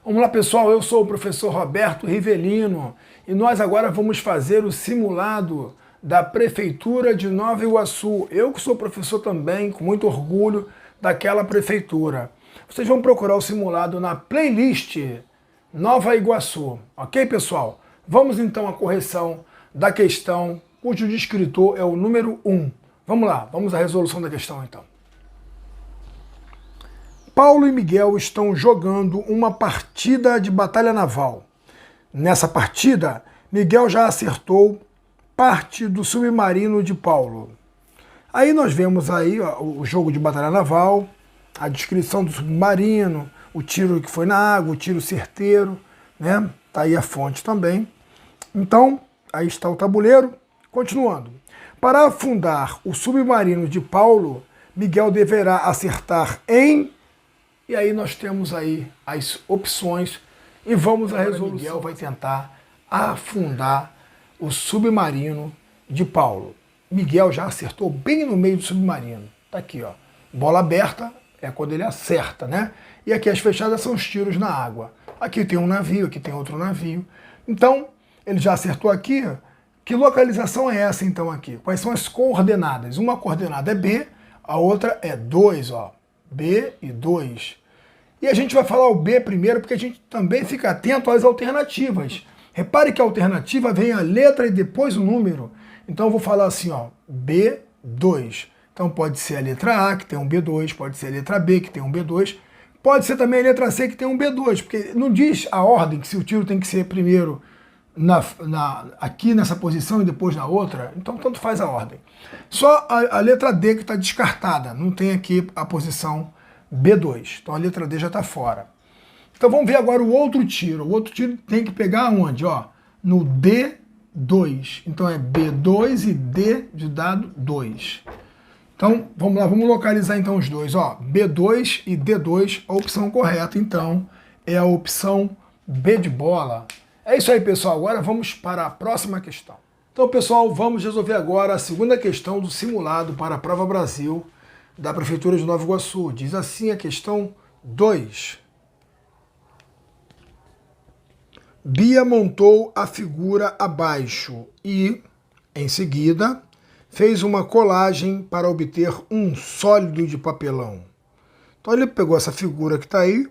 Vamos lá, pessoal, eu sou o professor Roberto Rivelino e nós agora vamos fazer o simulado da Prefeitura de Nova Iguaçu. Eu que sou professor também, com muito orgulho daquela prefeitura. Vocês vão procurar o simulado na playlist Nova Iguaçu, ok, pessoal? Vamos então à correção da questão, cujo descritor é o número 1. Vamos lá, vamos à resolução da questão então. Paulo e Miguel estão jogando uma partida de batalha naval. Nessa partida, Miguel já acertou parte do submarino de Paulo. Aí nós vemos aí ó, o jogo de batalha naval, a descrição do submarino, o tiro que foi na água, o tiro certeiro, né? Tá aí a fonte também. Então, aí está o tabuleiro. Continuando. Para afundar o submarino de Paulo, Miguel deverá acertar em... E aí nós temos aí as opções e vamos à resolução. Miguel vai tentar afundar o submarino de Paulo. Miguel já acertou bem no meio do submarino. Tá aqui, ó. Bola aberta é quando ele acerta, né? E aqui as fechadas são os tiros na água. Aqui tem um navio, aqui tem outro navio. Então, ele já acertou aqui. Que localização é essa então aqui? Quais são as coordenadas? Uma coordenada é B, a outra é 2, ó. B e 2. E a gente vai falar o B primeiro, porque a gente também fica atento às alternativas. Repare que a alternativa vem a letra e depois o número. Então eu vou falar assim, ó, B2. Então pode ser a letra A, que tem um B2, pode ser a letra B, que tem um B2, pode ser também a letra C, que tem um B2, porque não diz a ordem, que se o tiro tem que ser primeiro aqui nessa posição e depois na outra, então tanto faz a ordem. Só a letra D que está descartada, não tem aqui a posição B2, então a letra D já está fora. Então vamos ver agora o outro tiro. O outro tiro tem que pegar onde? Ó, no D2, então é B2 e D de dado 2. Então vamos lá, vamos localizar então os dois. Ó, B2 e D2, a opção correta então é a opção B de bola. É isso aí, pessoal. Agora vamos para a próxima questão. Então, pessoal, vamos resolver agora a segunda questão do simulado para a Prova Brasil da Prefeitura de Nova Iguaçu. Diz assim a questão 2. Bia montou a figura abaixo e, em seguida, fez uma colagem para obter um sólido de papelão. Então ele pegou essa figura que está aí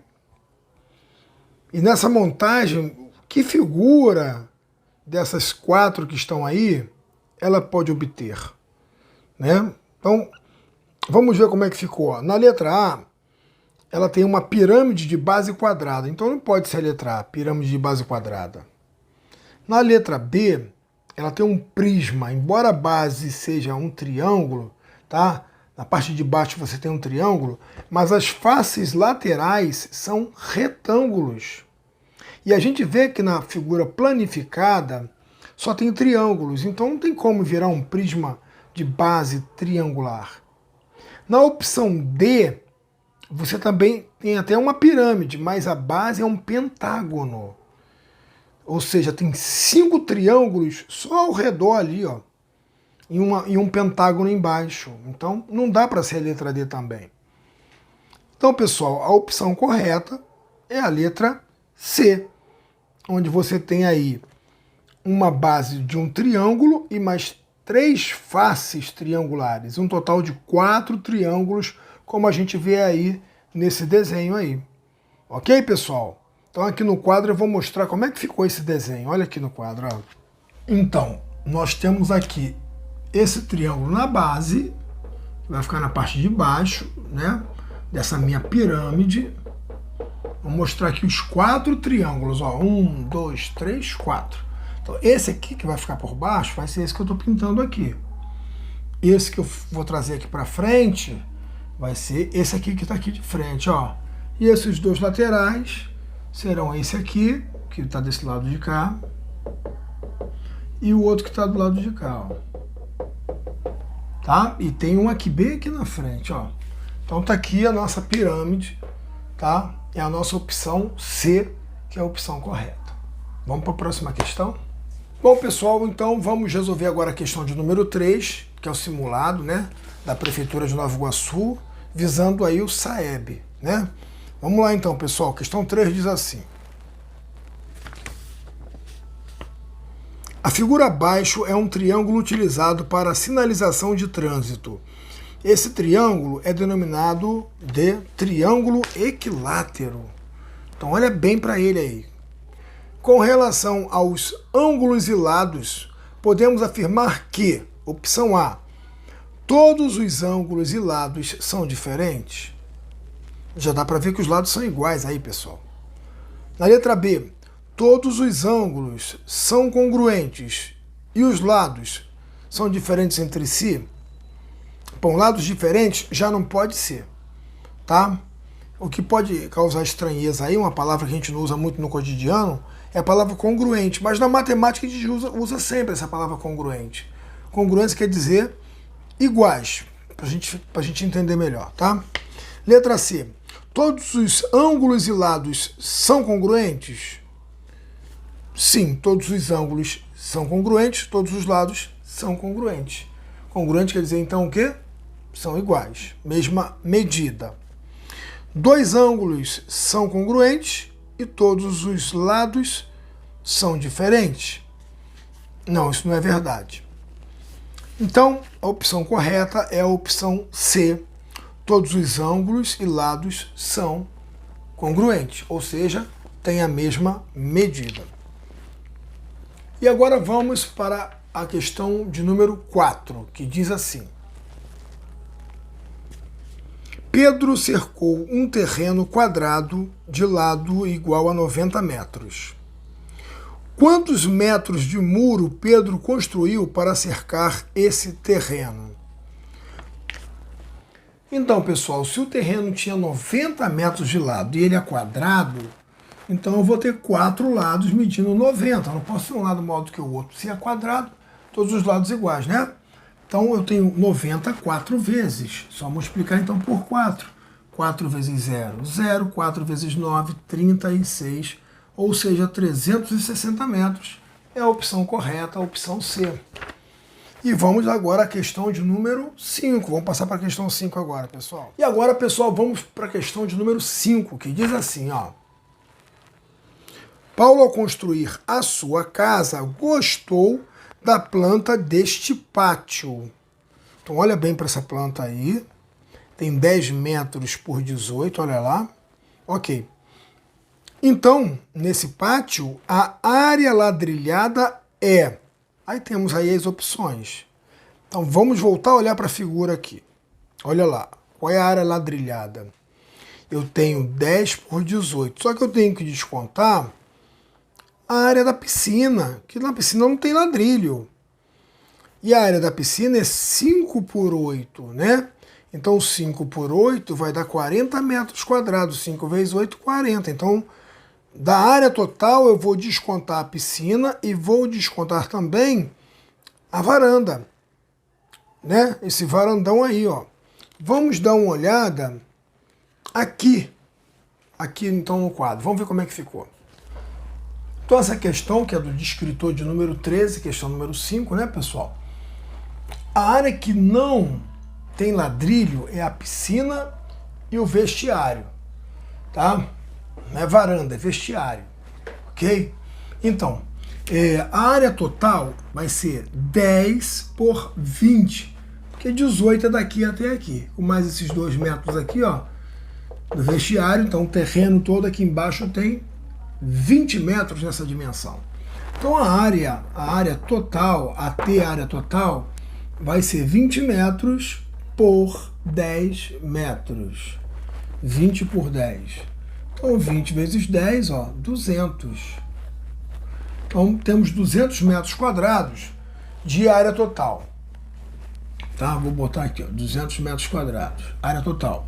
e nessa montagem... Que figura dessas 4 que estão aí ela pode obter? Né? Então, vamos ver como é que ficou. Na letra A, ela tem uma pirâmide de base quadrada. Então não pode ser a letra A, pirâmide de base quadrada. Na letra B, ela tem um prisma. Embora a base seja um triângulo, tá? Na parte de baixo você tem um triângulo, mas as faces laterais são retângulos. E a gente vê que na figura planificada só tem triângulos, então não tem como virar um prisma de base triangular. Na opção D, você também tem até uma pirâmide, mas a base é um pentágono. Ou seja, tem 5 triângulos só ao redor ali, ó, e um pentágono embaixo. Então não dá para ser a letra D também. Então, pessoal, a opção correta é a letra C, onde você tem aí uma base de um triângulo e mais 3 faces triangulares, um total de 4 triângulos, como a gente vê aí nesse desenho aí. Ok, pessoal? Então aqui no quadro eu vou mostrar como é que ficou esse desenho. Olha aqui no quadro. Ó. Então, nós temos aqui esse triângulo na base, que vai ficar na parte de baixo, né, dessa minha pirâmide. Vou mostrar aqui os 4 triângulos, ó, 1, 2, 3, 4. Então esse aqui que vai ficar por baixo vai ser esse que eu estou pintando aqui. Esse que eu vou trazer aqui para frente vai ser esse aqui que está aqui de frente, ó. E esses 2 laterais serão esse aqui, que está desse lado de cá, e o outro que está do lado de cá, ó. Tá? E tem um aqui bem aqui na frente, ó. Então tá aqui a nossa pirâmide, tá? É a nossa opção C, que é a opção correta. Vamos para a próxima questão? Bom, pessoal, então vamos resolver agora a questão de número 3, que é o simulado, né, da Prefeitura de Nova Iguaçu, visando aí o SAEB, né? Vamos lá então, pessoal. Questão 3 diz assim. A figura abaixo é um triângulo utilizado para sinalização de trânsito. Esse triângulo é denominado de triângulo equilátero. Então olha bem para ele aí. Com relação aos ângulos e lados, podemos afirmar que, opção A, todos os ângulos e lados são diferentes? Já dá para ver que os lados são iguais aí, pessoal. Na letra B, todos os ângulos são congruentes e os lados são diferentes entre si? Bom, lados diferentes já não pode ser, tá? O que pode causar estranheza aí, uma palavra que a gente não usa muito no cotidiano, é a palavra congruente. Mas na matemática a gente usa sempre essa palavra congruente. Congruência quer dizer iguais, pra gente entender melhor, tá? Letra C. Todos os ângulos e lados são congruentes? Sim, todos os ângulos são congruentes, todos os lados são congruentes. Congruente quer dizer então o quê? São iguais, mesma medida. Dois ângulos são congruentes e todos os lados são diferentes? Não, isso não é verdade. Então, a opção correta é a opção C. Todos os ângulos e lados são congruentes, ou seja, têm a mesma medida. E agora vamos para a questão de número 4, que diz assim: Pedro cercou um terreno quadrado de lado igual a 90 metros. Quantos metros de muro Pedro construiu para cercar esse terreno? Então, pessoal, se o terreno tinha 90 metros de lado e ele é quadrado, então eu vou ter 4 lados medindo 90. Eu não posso ter um lado maior do que o outro. Se é quadrado, todos os lados iguais, né? Então eu tenho 90 4 vezes. Só multiplicar então por 4. 4 vezes 0, 0. 4 vezes 9, 36. Ou seja, 360 metros é a opção correta, a opção C. E vamos agora à questão de número 5. Vamos passar para a questão 5 agora, pessoal. E agora, pessoal, vamos para a questão de número 5, que diz assim, ó. Paulo, ao construir a sua casa, gostou da planta deste pátio. Então, olha bem para essa planta aí. Tem 10 metros por 18, olha lá. Ok. Então, nesse pátio, a área ladrilhada é... Aí temos aí as opções. Então, vamos voltar a olhar para a figura aqui. Olha lá. Qual é a área ladrilhada? Eu tenho 10 por 18. Só que eu tenho que descontar a área da piscina, que na piscina não tem ladrilho. E a área da piscina é 5 por 8, né? Então 5 por 8 vai dar 40 metros quadrados. 5 vezes 8, 40. Então, da área total eu vou descontar a piscina e vou descontar também a varanda, né? Esse varandão aí, ó. Vamos dar uma olhada aqui então no quadro. Vamos ver como é que ficou. Então essa questão, que é do descritor de número 13, questão número 5, né, pessoal? A área que não tem ladrilho é a piscina e o vestiário, tá? Não é varanda, é vestiário, ok? Então, a área total vai ser 10 por 20, porque 18 é daqui até aqui, com mais esses 2 metros aqui, ó, do vestiário. Então o terreno todo aqui embaixo tem 20 metros nessa dimensão. Então a área total, a área total, vai ser 20 metros por 10 metros. 20 por 10. Então 20 vezes 10, ó, 200. Então temos 200 metros quadrados de área total. Tá? Vou botar aqui, ó, 200 metros quadrados, área total.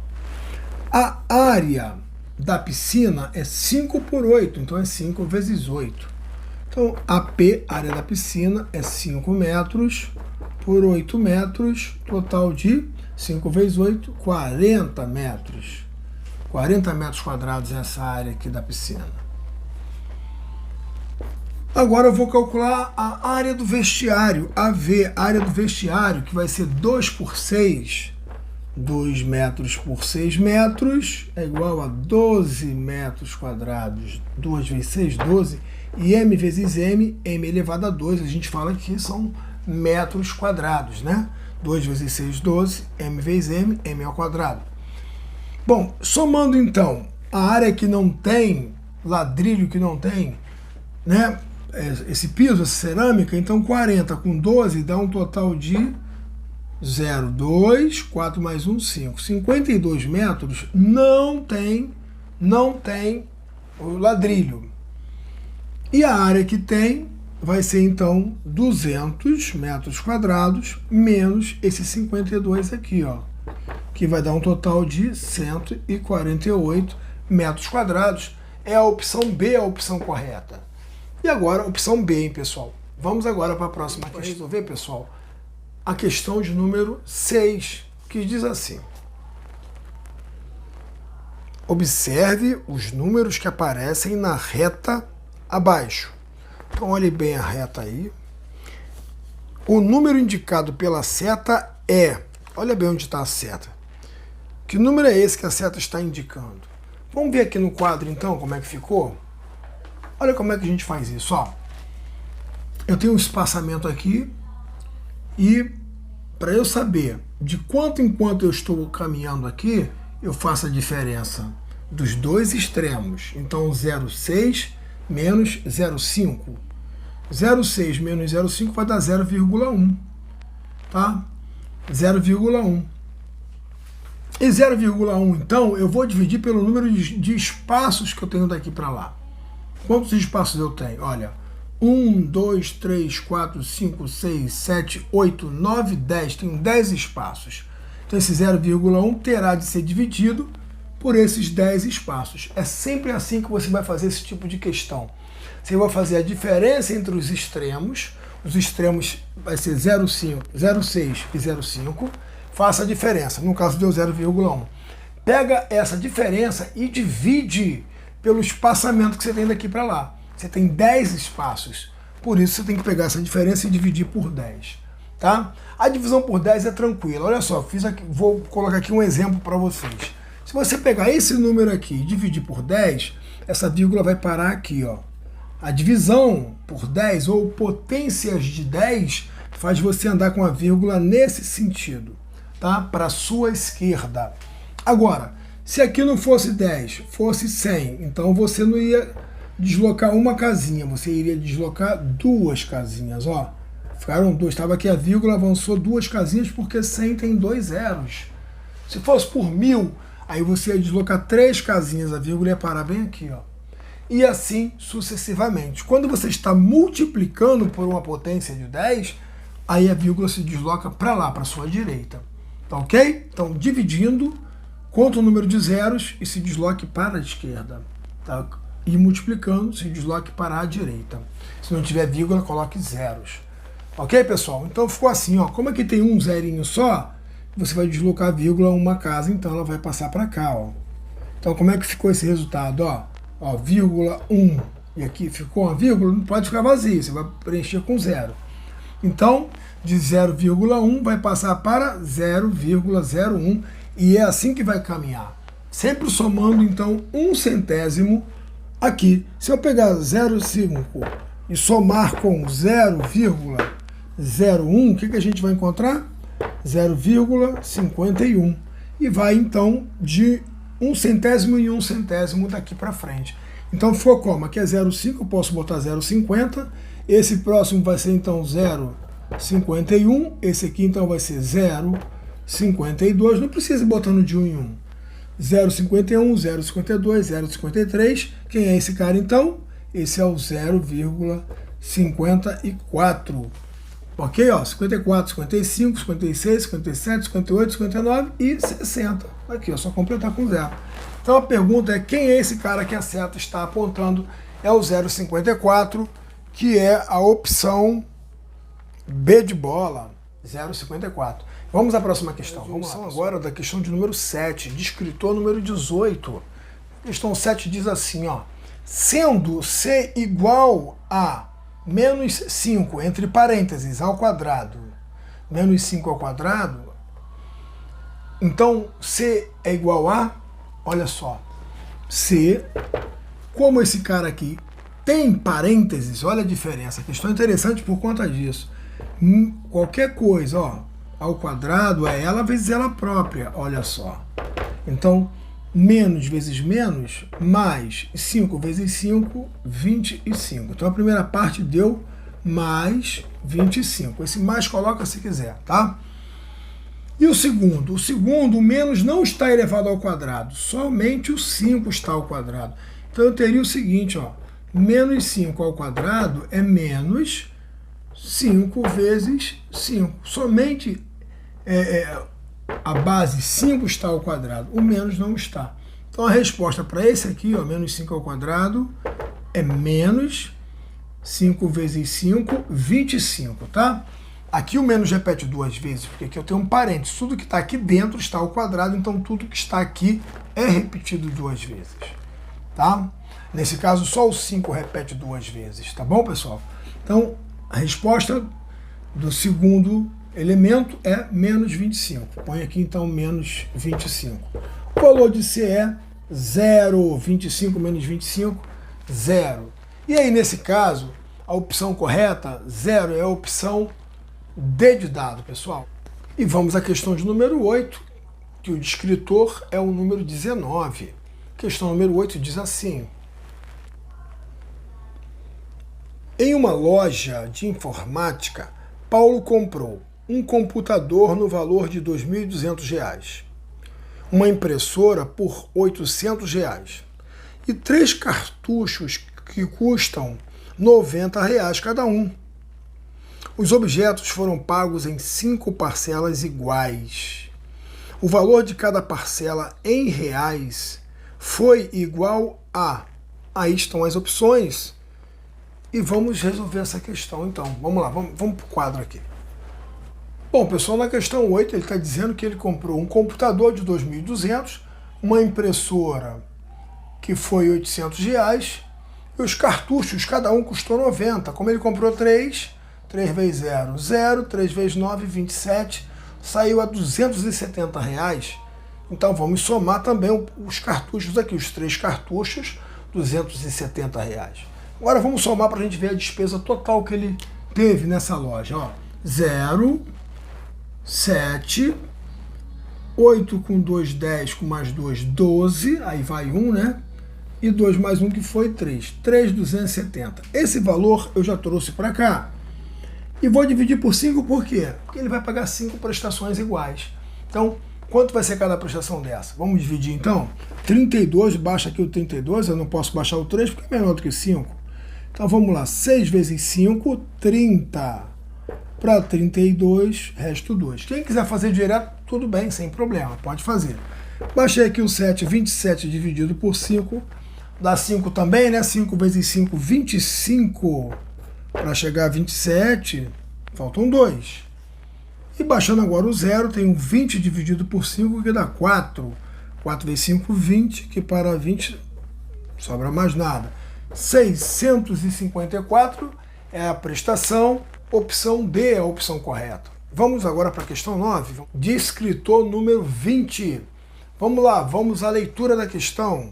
A área da piscina é 5 por 8, então é 5 vezes 8. Então, AP, área da piscina, é 5 metros por 8 metros, total de 5 vezes 8, 40 metros. 40 metros quadrados é essa área aqui da piscina. Agora eu vou calcular a área do vestiário, AV, área do vestiário, que vai ser 2 por 6, 2 metros por 6 metros é igual a 12 metros quadrados. 2 vezes 6, 12. E m vezes m, m elevado a 2, a gente fala que são metros quadrados, né? 2 vezes 6, 12, m vezes m, m ao quadrado. Bom, somando então a área que não tem, ladrilho que não tem, né? Esse piso, essa cerâmica, então 40 com 12 dá um total de 0, 2, 4 mais 1, 5. 52 metros não tem o ladrilho. E a área que tem vai ser, então, 200 metros quadrados menos esses 52 aqui, ó, que vai dar um total de 148 metros quadrados. É a opção B a opção correta. E agora, opção B, hein, pessoal? Vamos agora para a próxima questão. Para resolver, pessoal, a questão de número 6, que diz assim: observe os números que aparecem na reta abaixo. Então, olhe bem a reta aí. O número indicado pela seta é... Olha bem onde está a seta. Que número é esse que a seta está indicando? Vamos ver aqui no quadro, então, como é que ficou? Olha como é que a gente faz isso, ó. Eu tenho um espaçamento aqui e para eu saber de quanto em quanto eu estou caminhando aqui, eu faço a diferença dos dois extremos. Então, 0,6 menos 0,5. 0,6 menos 0,5 vai dar 0,1. Tá? 0,1. E 0,1, então, eu vou dividir pelo número de espaços que eu tenho daqui para lá. Quantos espaços eu tenho? Olha, 1, 2, 3, 4, 5, 6, 7, 8, 9, 10. Tenho 10 espaços. Então, esse 0,1 terá de ser dividido por esses 10 espaços. É sempre assim que você vai fazer esse tipo de questão. Você vai fazer a diferença entre os extremos. Os extremos vai ser 0,5, 0,6 e 0,5. Faça a diferença. No caso deu 0,1. Pega essa diferença e divide pelo espaçamento que você tem daqui para lá. Você tem 10 espaços. Por isso você tem que pegar essa diferença e dividir por 10. Tá? A divisão por 10 é tranquila. Olha só, vou colocar aqui um exemplo para vocês. Se você pegar esse número aqui e dividir por 10, essa vírgula vai parar aqui, ó. A divisão por 10, ou potências de 10, faz você andar com a vírgula nesse sentido, tá? Para a sua esquerda. Agora, se aqui não fosse 10, fosse 100, então você não ia deslocar uma casinha, você iria deslocar duas casinhas, ó. Ficaram duas, estava aqui a vírgula, avançou duas casinhas porque 100 tem 2 zeros. Se fosse por 1000, aí você ia deslocar 3 casinhas, a vírgula ia parar bem aqui, ó. E assim sucessivamente. Quando você está multiplicando por uma potência de 10, aí a vírgula se desloca para lá, para a sua direita. Tá ok? Então, dividindo, conta o número de zeros e se desloque para a esquerda. Tá? E multiplicando, se desloque para a direita. Se não tiver vírgula, coloque zeros. Ok, pessoal? Então ficou assim, ó. Como aqui tem um zerinho só, você vai deslocar a vírgula uma casa, então ela vai passar para cá, ó. Então como é que ficou esse resultado, ó? Ó, vírgula 1, e aqui ficou uma vírgula, não pode ficar vazio, você vai preencher com zero. Então, de 0,1 vai passar para 0,01, e é assim que vai caminhar. Sempre somando, então, 1 centésimo aqui. Se eu pegar 0,5 e somar com 0,01, o que a gente vai encontrar? 0,51. E vai, então, de 1 centésimo e 1 centésimo daqui para frente. Então ficou como? Aqui é 0,5, eu posso botar 0,50. Esse próximo vai ser então 0,51. Esse aqui então vai ser 0,52. Não precisa ir botando de 1 em 1. 0,51, 0,52, 0,53. Quem é esse cara então? Esse é o 0,54. Ok? Ó, 54, 55, 56, 57, 58, 59 e 60. Aqui, ó, só completar com 0. Então a pergunta é: quem é esse cara que a seta está apontando? É o 0,54, que é a opção B de bola, 0,54. Vamos à próxima questão. Vamos agora da questão de número 7, descritor número 18. Questão 7 diz assim, ó: sendo C igual a menos 5, entre parênteses, ao quadrado, menos 5 ao quadrado, Então, C é igual a, olha só, C, como esse cara aqui tem parênteses, olha a diferença. A questão é interessante por conta disso. Qualquer coisa, ó, ao quadrado é ela vezes ela própria, olha só. Então, menos vezes menos, mais 5 vezes 5, 25. Então, a primeira parte deu mais 25. Esse mais coloca se quiser, tá? E o segundo? O menos não está elevado ao quadrado, somente o 5 está ao quadrado. Então, eu teria o seguinte, ó, menos 5 ao quadrado é menos 5 vezes 5. Somente a base 5 está ao quadrado, o menos não está. Então, a resposta para esse aqui, ó, menos 5 ao quadrado, é menos 5 vezes 5, 25, tá? Aqui o menos repete duas vezes, porque aqui eu tenho um parênteses. Tudo que está aqui dentro está ao quadrado, então tudo que está aqui é repetido duas vezes, tá? Nesse caso, só o 5 repete duas vezes, tá bom, pessoal? Então, a resposta do segundo elemento é menos 25. Põe aqui, então, menos 25. O valor de C é 0. 25 menos 25, 0. E aí, nesse caso, a opção correta, 0, é a opção D de dado, pessoal. E vamos à questão de número 8, que o descritor é o número 19. Questão número 8 diz assim: em uma loja de informática, Paulo comprou um computador no valor de R$ 2.200, uma impressora por R$ 800 e 3 cartuchos que custam R$ 90 cada um. Os objetos foram pagos em 5 parcelas iguais. O valor de cada parcela em reais foi igual a... Aí estão as opções. E vamos resolver essa questão, então. Vamos lá, vamos para o quadro aqui. Bom, pessoal, na questão 8, ele está dizendo que ele comprou um computador de 2.200, uma impressora que foi R$ 800, e os cartuchos, cada um custou 90. Como ele comprou 3 vezes 0, 0, 3 vezes 9, 27, saiu a R$ 270. Então vamos somar também os cartuchos aqui, os 3 cartuchos, R$ 270. Agora vamos somar para a gente ver a despesa total que ele teve nessa loja. Ó, 0, 7, 8 com 2, 10, com mais 2, 12, aí vai 1, né? E 2 mais 1 que foi 3, 3.270. Esse valor eu já trouxe para cá. E vou dividir por 5 por quê? Porque ele vai pagar 5 prestações iguais. Então, quanto vai ser cada prestação dessa? Vamos dividir então. 32, baixa aqui o 32, eu não posso baixar o 3 porque é menor do que 5. Então vamos lá, 6 vezes 5, 30. Para 32, resto 2. Quem quiser fazer direto, tudo bem, sem problema, pode fazer. Baixei aqui o 7, 27 dividido por 5, dá 5 também, né? 5 vezes 5, 25. Para chegar a 27, faltam 2. E baixando agora o 0, tenho 20 dividido por 5, que dá 4. 4 vezes 5, 20, que para 20 sobra mais nada. 654 é a prestação, opção D é a opção correta. Vamos agora para a questão 9, descritor número 20. Vamos lá, vamos à leitura da questão.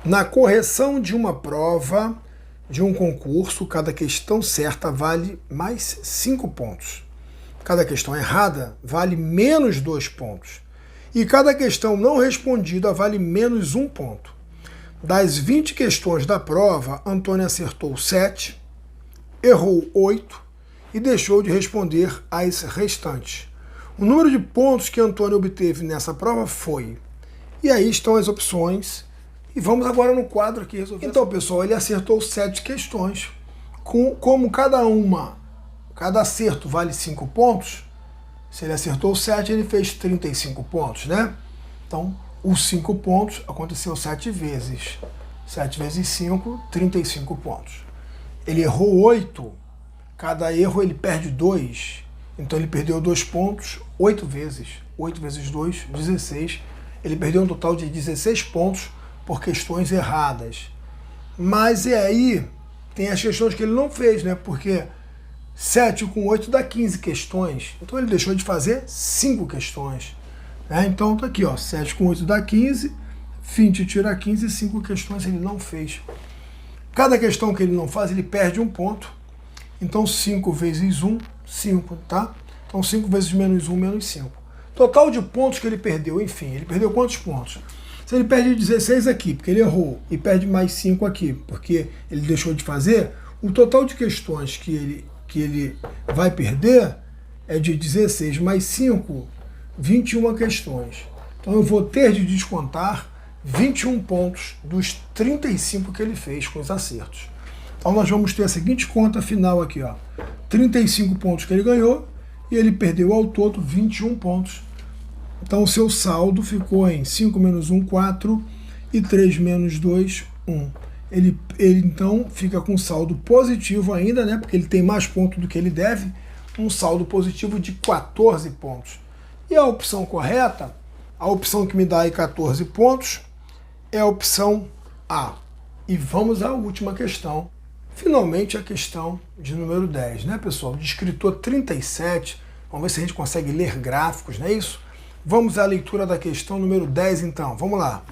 Na correção de uma prova de um concurso, cada questão certa vale mais 5 pontos. Cada questão errada vale menos 2 pontos. E cada questão não respondida vale menos 1 ponto. Das 20 questões da prova, Antônio acertou 7, errou 8 e deixou de responder as restantes. O número de pontos que Antônio obteve nessa prova foi... E aí estão as opções. E vamos agora no quadro aqui resolver. Então, pessoal, ele acertou 7 questões. Como cada acerto vale 5 pontos, se ele acertou 7, ele fez 35 pontos, né? Então, os 5 pontos aconteceu 7 vezes. 7 vezes 5, 35 pontos. Ele errou 8, cada erro ele perde 2. Então ele perdeu 2 pontos 8 vezes. 8 vezes 2, 16. Ele perdeu um total de 16 pontos por questões erradas. Mas e aí tem as questões que ele não fez, né? Porque 7 com 8 dá 15 questões. Então ele deixou de fazer 5 questões. Então tá aqui, ó, 7 com 8 dá 15, 20 tira 15, 5 questões ele não fez. Cada questão que ele não faz, ele perde um ponto. Então 5 vezes 1, 5, tá? Então 5 vezes menos 1, menos 5. Total de pontos que ele perdeu, enfim, ele perdeu quantos pontos? Se ele perde 16 aqui, porque ele errou, e perde mais 5 aqui, porque ele deixou de fazer, o total de questões que ele vai perder é de 16 mais 5, 21 questões. Então eu vou ter de descontar 21 pontos dos 35 que ele fez com os acertos. Então nós vamos ter a seguinte conta final aqui, ó. 35 pontos que ele ganhou e ele perdeu ao todo 21 pontos. Então o seu saldo ficou em 5 menos 1, 4 e 3 menos 2, 1. Ele então fica com saldo positivo ainda, né? Porque ele tem mais pontos do que ele deve, um saldo positivo de 14 pontos. E a opção correta, a opção que me dá aí 14 pontos, é a opção A. E vamos à última questão. Finalmente a questão de número 10, né, pessoal? De escritor 37. Vamos ver se a gente consegue ler gráficos, não é isso? Vamos à leitura da questão número 10, então. Vamos lá.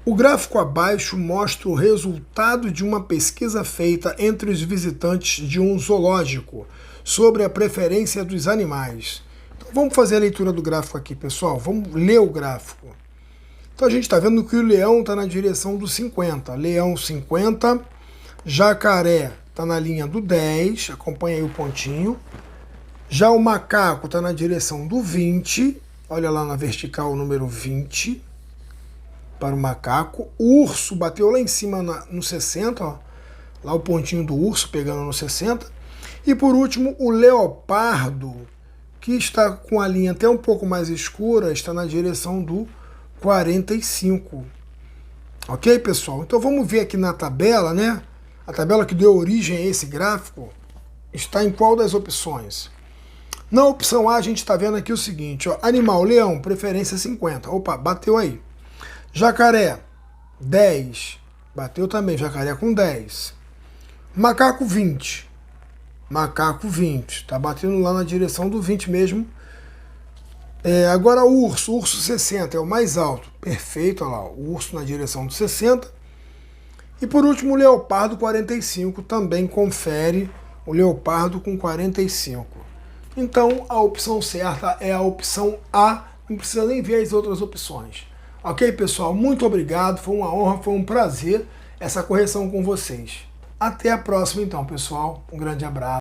O gráfico abaixo mostra o resultado de uma pesquisa feita entre os visitantes de um zoológico sobre a preferência dos animais. Então, vamos fazer a leitura do gráfico aqui, pessoal. Vamos ler o gráfico. Então a gente está vendo que o leão está na direção do 50. Leão 50, jacaré está na linha do 10, acompanha aí o pontinho. Já o macaco está na direção do 20, olha lá na vertical o número 20 para o macaco. O urso bateu lá em cima no 60, ó, lá o pontinho do urso pegando no 60. E por último o leopardo, que está com a linha até um pouco mais escura, está na direção do 45. Ok, pessoal? Então vamos ver aqui na tabela, né? A tabela que deu origem a esse gráfico está em qual das opções? Na opção A, a gente está vendo aqui o seguinte, ó, animal, leão, preferência 50. Opa, bateu aí. Jacaré, 10. Bateu também, jacaré com 10. Macaco, 20. Macaco, 20. Está batendo lá na direção do 20 mesmo. Agora o urso 60 é o mais alto. Perfeito, olha lá, o urso na direção do 60. E por último o leopardo 45, também confere o leopardo com 45. Então a opção certa é a opção A, não precisa nem ver as outras opções. Ok, pessoal? Muito obrigado, foi uma honra, foi um prazer essa correção com vocês. Até a próxima então, pessoal. Um grande abraço.